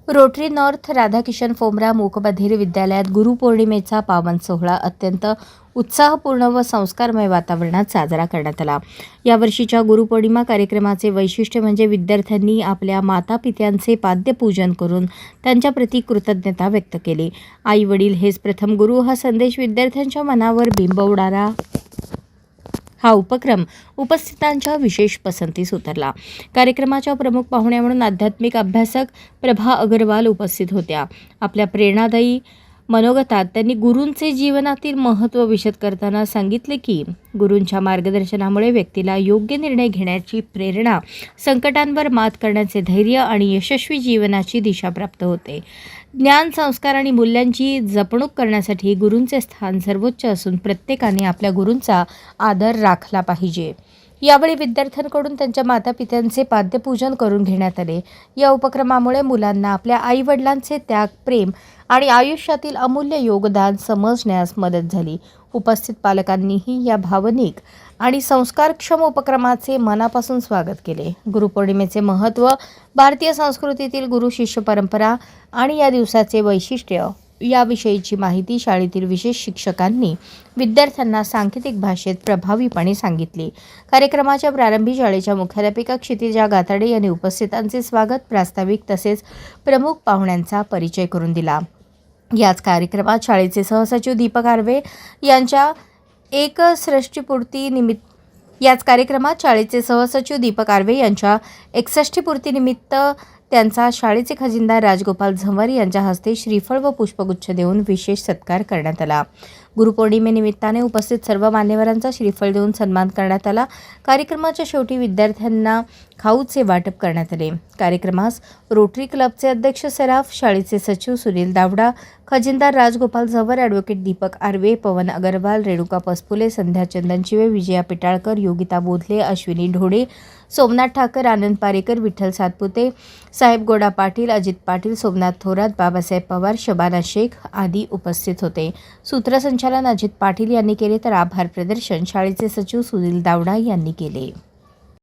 Rotary north Radhakishan फोमरा मूकबधीर विद्यालयात गुरुपौर्णिमेचा पावन सोहळा अत्यंत उत्साहपूर्ण व संस्कारमय वातावरणात साजरा करण्यात आला। यावर्षीच्या गुरुपौर्णिमा कार्यक्रमाचे वैशिष्ट्य म्हणजे विद्यार्थ्यांनी आपल्या मातापित्यांचे पाद्यपूजन करून त्यांच्याप्रती कृतज्ञता व्यक्त केली। आई वडील हेच प्रथम गुरु हा संदेश विद्यार्थ्यांच्या मनावर बिंबवणारा हा उपक्रम उपस्थितांच्या विशेष पसंतीस उतरला। कार्यक्रमाच्या प्रमुख पाहुण्या म्हणून आध्यात्मिक अभ्यासक प्रभा अग्रवाल उपस्थित होत्या। आपल्या प्रेरणादायी मनोगतात त्यांनी गुरूंचे जीवनातील महत्त्व विशद करताना सांगितले की गुरूंच्या मार्गदर्शनामुळे व्यक्तीला योग्य निर्णय घेण्याची प्रेरणा, संकटांवर मात करण्याचे धैर्य आणि यशस्वी जीवनाची दिशा प्राप्त होते। ज्ञान, संस्कार आणि मूल्यांची जपणूक करण्यासाठी गुरूंचे स्थान सर्वोच्च असून प्रत्येकाने आपल्या गुरूंचा आदर राखला पाहिजे। यावेळी विद्यार्थ्यांकडून त्यांच्या मातापित्यांचे पाद्यपूजन करून घेण्यात आले। या उपक्रमामुळे मुलांना आपल्या आई-वडिलांचे त्याग, प्रेम आणि आयुष्यातील अमूल्य योगदान समजण्यास मदत झाली। उपस्थित पालकांनीही या भावनिक आणि संस्कारक्षम उपक्रमाचे मनापासून स्वागत केले। गुरुपौर्णिमेचे महत्त्व, भारतीय संस्कृतीतील गुरु-शिष्य परंपरा आणि या दिवसाचे वैशिष्ट्य याविषयीची माहिती शाळेतील विशेष शिक्षकांनी विद्यार्थ्यांना सांकेतिक भाषेत प्रभावीपणे सांगितली। कार्यक्रमाच्या प्रारंभी शाळेच्या मुख्याध्यापिका क्षितिजा गाताडे यांनी उपस्थितांचे स्वागत, प्रास्ताविक तसेच प्रमुख पाहुण्यांचा परिचय करून दिला। याच कार्यक्रमात शाळेचे सहसचिव दीपक आर्वे यांच्या यांच्या 61वी पूर्तीनिमित्त त्यांचा शाळेचे खजिनदार राजगोपाल झंवर यांच्या हस्ते श्रीफळ व पुष्पगुच्छ देऊन विशेष सत्कार करण्यात आला। गुरुपौर्णिमेनिमित्ताने उपस्थित सर्व मान्यवरांचा श्रीफळ देऊन सन्मान करण्यात आला। कार्यक्रमाच्या शेवटी विद्यार्थ्यांना खाऊचे वाटप करण्यात आले। कार्यक्रमास रोटरी क्लबचे अध्यक्ष सराफ, शाळेचे सचिव सुनील दावडा, खजिनदार राजगोपाल झंवर, ॲडव्होकेट दीपक आर्वे, पवन अग्रवाल, रेणुका पसपुले, संध्या चंदनशिवे, विजया पिटाळकर, योगिता बोधले, अश्विनी ढोडे, सोमनाथ ठाकर, आनंद पारेकर, विठ्ठल सातपुते, साहेब गोडा पाटील, अजित पाटील, सोमनाथ थोरात, बाबासाहेब पवार, शबाना शेख आदी उपस्थित होते। सूत्रसंचालन अजित पाटील यांनी केले तर आभार प्रदर्शन शाळेचे सचिव सुनील दावडा यांनी केले।